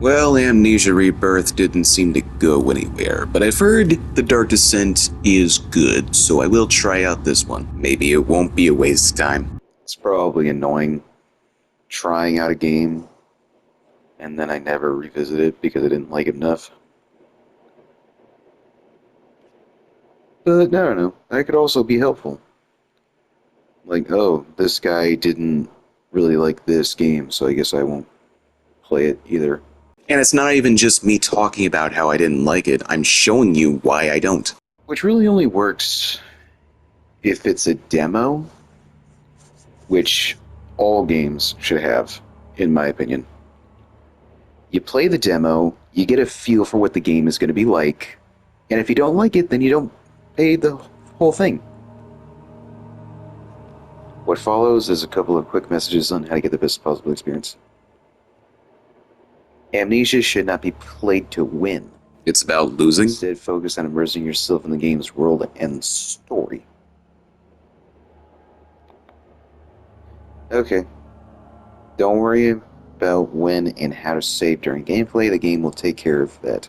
Well, Amnesia Rebirth didn't seem to go anywhere, but I've heard The Dark Descent is good, so I will try out this one. Maybe it won't be a waste of time. It's probably annoying trying out a game and then I never revisit it because I didn't like it enough. But I don't know, that could also be helpful. Like, oh, this guy didn't really like this game, so I guess I won't play it either. And it's not even just me talking about how I didn't like it, I'm showing you why I don't. Which really only works if it's a demo, which all games should have, in my opinion. You play the demo, you get a feel for what the game is going to be like, and if you don't like it, then you don't pay the whole thing. What follows is a couple of quick messages on how to get the best possible experience. Amnesia should not be played to win. It's about losing? Instead, focus on immersing yourself in the game's world and story. Okay. Don't worry about when and how to save during gameplay. The game will take care of that.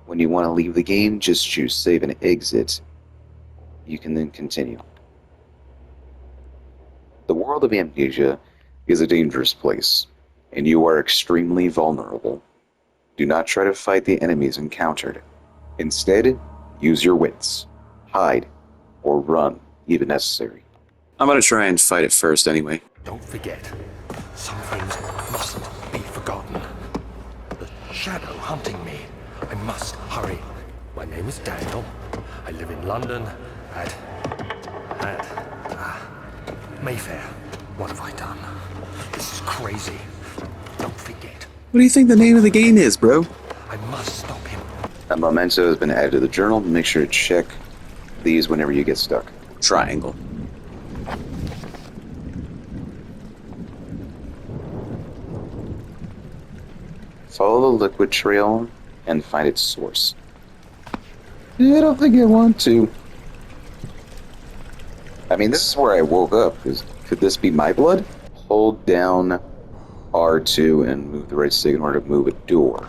When you want to leave the game, just choose save and exit. You can then continue. The world of Amnesia is a dangerous place, and you are extremely vulnerable. Do not try to fight the enemies encountered. Instead, use your wits. Hide, or run, even necessary. I'm gonna try and fight it first anyway. Don't forget, some things mustn't be forgotten. The shadow hunting me. I must hurry. My name is Daniel. I live in London at Mayfair. What have I done? This is crazy. Don't forget. What do you think the name of the game is, bro? I must stop him. A memento has been added to the journal. Make sure to check these whenever you get stuck. Triangle. Follow the liquid trail and find its source. I don't think I want to. I mean, this is where I woke up. Could this be my blood? Hold down R2 and move the right stick in order to move a door.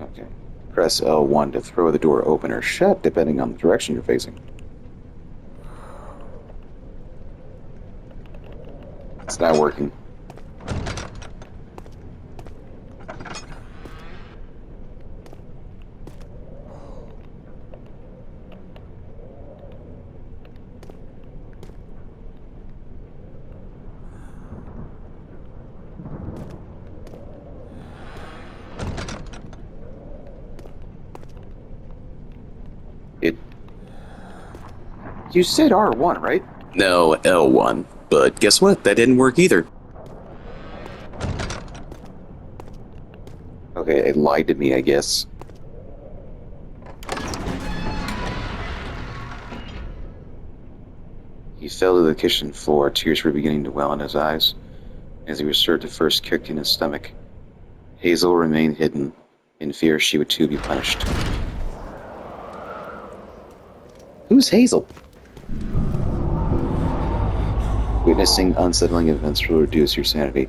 Okay. Press L1 to throw the door open or shut, depending on the direction you're facing. It's not working. You said R1, right? No, L1. But guess what? That didn't work either. Okay, it lied to me, I guess. He fell to the kitchen floor. Tears were beginning to well in his eyes as he was served the first kick in his stomach. Hazel remained hidden, in fear she would too be punished. Who's Hazel? Witnessing unsettling events will reduce your sanity.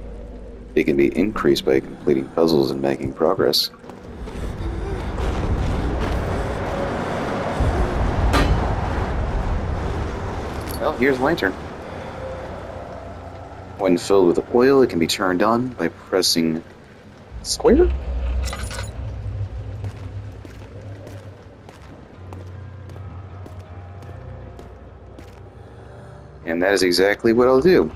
It can be increased by completing puzzles and making progress. Well, here's the lantern. When filled with oil, it can be turned on by pressing square? And that is exactly what I'll do.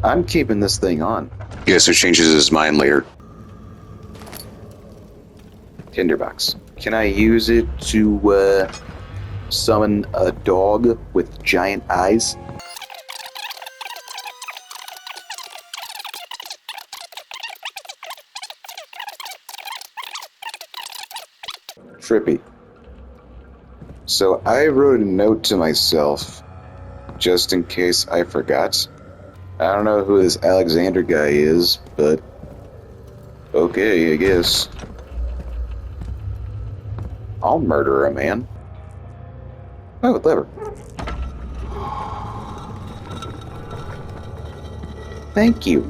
I'm keeping this thing on. Guess who changes his mind later? Tinderbox. Can I use it to, summon a dog with giant eyes? Trippy. So I wrote a note to myself just in case I forgot. I don't know who this Alexander guy is, but okay, I guess. I'll murder a man. Oh, clever. Thank you.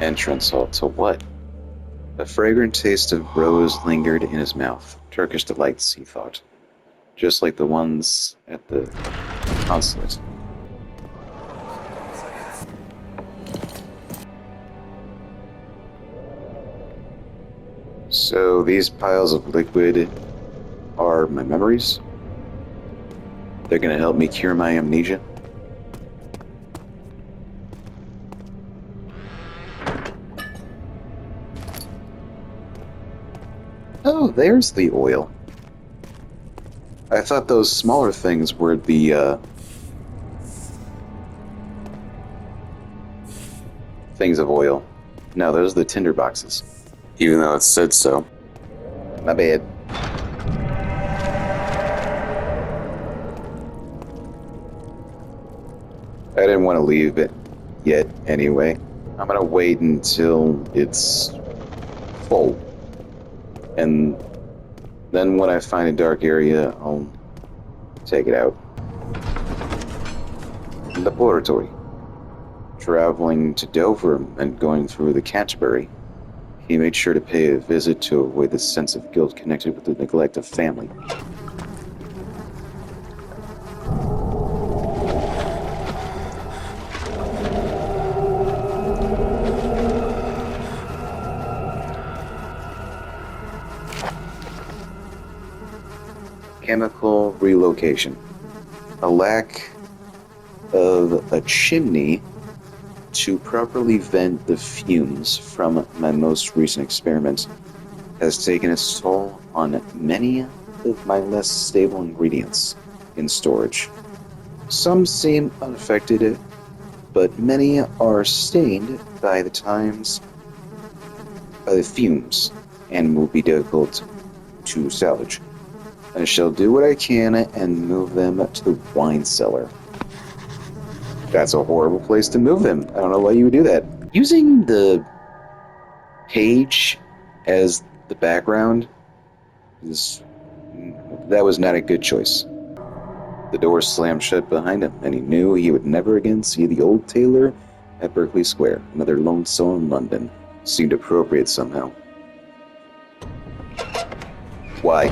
Entrance hall to what? A fragrant taste of rose lingered in his mouth. Turkish delights, he thought. Just like the ones at the consulate. So these piles of liquid are my memories? They're gonna help me cure my amnesia? Oh, there's the oil. I thought those smaller things were the, things of oil. No, those are the tinder boxes. Even though it said so. My bad. I didn't want to leave it yet anyway. I'm gonna wait until it's full. And then when I find a dark area, I'll take it out. Laboratory. Traveling to Dover and going through the Canterbury, he made sure to pay a visit to avoid the sense of guilt connected with the neglect of family. Chemical relocation. A lack of a chimney to properly vent the fumes from my most recent experiment has taken its toll on many of my less stable ingredients in storage. Some seem unaffected, but many are stained by the fumes and will be difficult to salvage. I shall do what I can and move them to the wine cellar. That's a horrible place to move them. I don't know why you would do that. Using the page as the background that was not a good choice. The door slammed shut behind him, and he knew he would never again see the old tailor at Berkeley Square. Another lone soul in London seemed appropriate somehow. Why?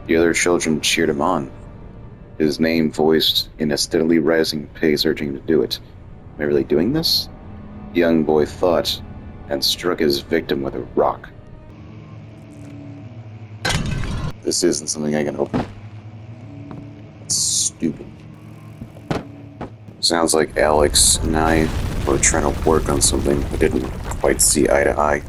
The other children cheered him on, his name voiced in a steadily rising pace, urging him to do it. Am I really doing this? The young boy thought, and struck his victim with a rock. This isn't something I can open. It's stupid. Sounds like Alex and I were trying to work on something but didn't quite see eye to eye.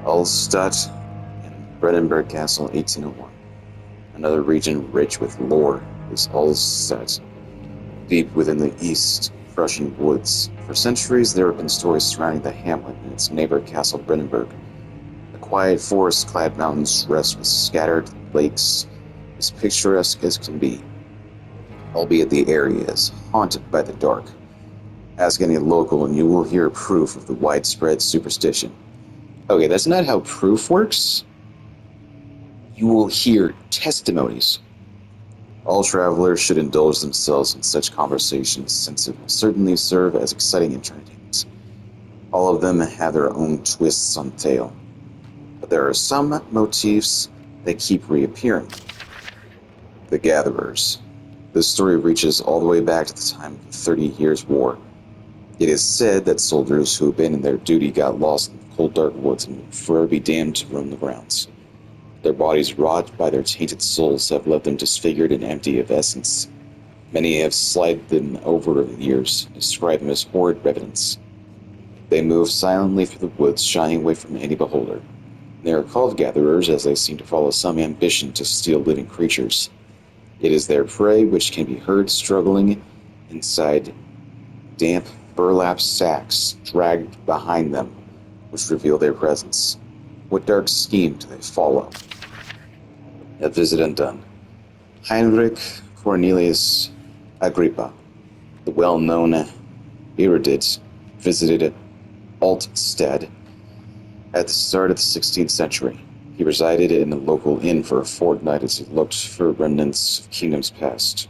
Ulstadt and Brandenburg Castle, 1801. Another region rich with lore is Ulstadt, deep within the East Prussian woods. For centuries, there have been stories surrounding the hamlet and its neighbor Castle Brandenburg. The quiet forest-clad mountains rest with scattered lakes, as picturesque as can be, albeit the area is haunted by the dark. Ask any local and you will hear proof of the widespread superstition. Okay, that's not how proof works. You will hear testimonies. All travelers should indulge themselves in such conversations, since it will certainly serve as exciting entertainment. All of them have their own twists on the tale, but there are some motifs that keep reappearing. The Gatherers. This story reaches all the way back to the time of the 30 Years' War. It is said that soldiers who abandoned their duty got lost in the cold dark woods and would forever be damned to roam the grounds. Their bodies wrought by their tainted souls have left them disfigured and empty of essence. Many have slighted them over the years, described them as horrid revenants. They move silently through the woods, shying away from any beholder. They are called gatherers as they seem to follow some ambition to steal living creatures. It is their prey which can be heard struggling inside damp burlap sacks dragged behind them, which reveal their presence. What dark scheme do they follow? A visit undone. Heinrich Cornelius Agrippa, the well-known erudite, visited Altstead at the start of the 16th century. He resided in a local inn for a fortnight as he looked for remnants of kingdoms past.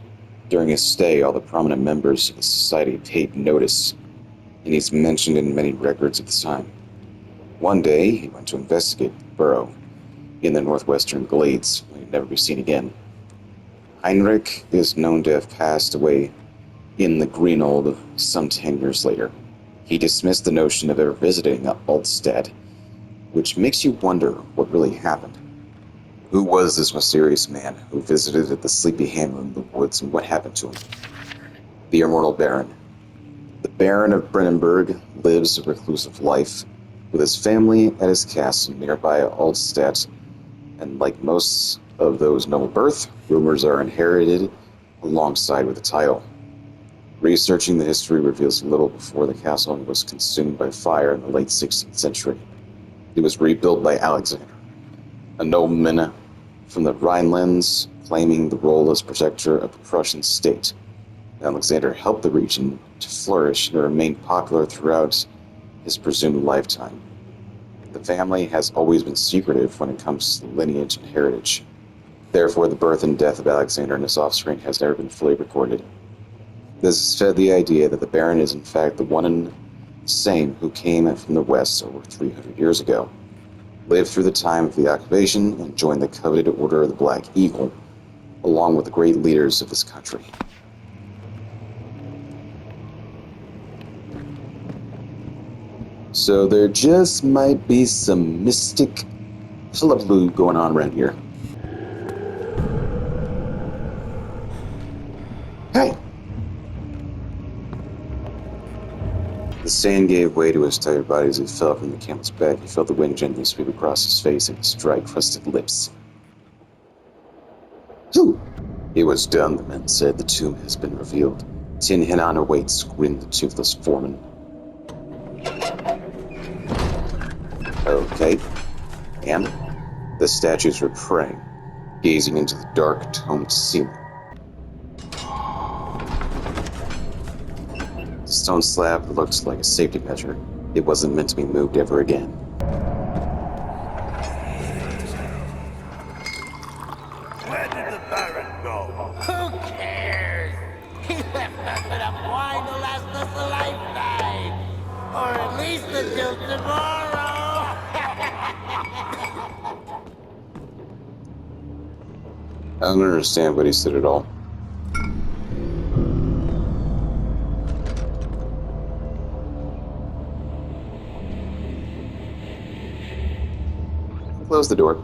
During his stay, all the prominent members of the society paid notice, and he's mentioned in many records of the time. One day, he went to investigate the burrow in the northwestern glades, where he'd never be seen again. Heinrich is known to have passed away in the Greenhold some 10 years later. He dismissed the notion of ever visiting Altstead, which makes you wonder what really happened. Who was this mysterious man who visited at the sleepy hamlet in the woods, and what happened to him? The immortal Baron. The Baron of Brennenburg lives a reclusive life with his family at his castle nearby Altstedt, and like most of those noble birth, rumors are inherited alongside with the title. Researching the history reveals little before the castle was consumed by fire in the late 16th century. It was rebuilt by Alexander, a nobleman from the Rhinelands claiming the role as protector of the Prussian state. Alexander helped the region to flourish and remain popular throughout his presumed lifetime. The family has always been secretive when it comes to lineage and heritage. Therefore, the birth and death of Alexander and his offspring has never been fully recorded. This has fed the idea that the Baron is in fact the one and same who came from the west over 300 years ago, lived through the time of the occupation, and joined the coveted Order of the Black Eagle, along with the great leaders of this country. So there just might be some mystic hullabaloo going on around here. Hey! The sand gave way to his tired body as he fell from the camel's back. He felt the wind gently sweep across his face and his dry-crusted lips. Phew! It was done, the men said. The tomb has been revealed. Tin Hinan awaits, grinned the toothless foreman. Okay. And the statues were praying, gazing into the dark, domed ceiling. The stone slab looked like a safety measure. It wasn't meant to be moved ever again. Where did the Baron go? Who cares? He left nothing of wine to last us a lifetime. Or at least until tomorrow. I don't understand what he said at all. Close the door.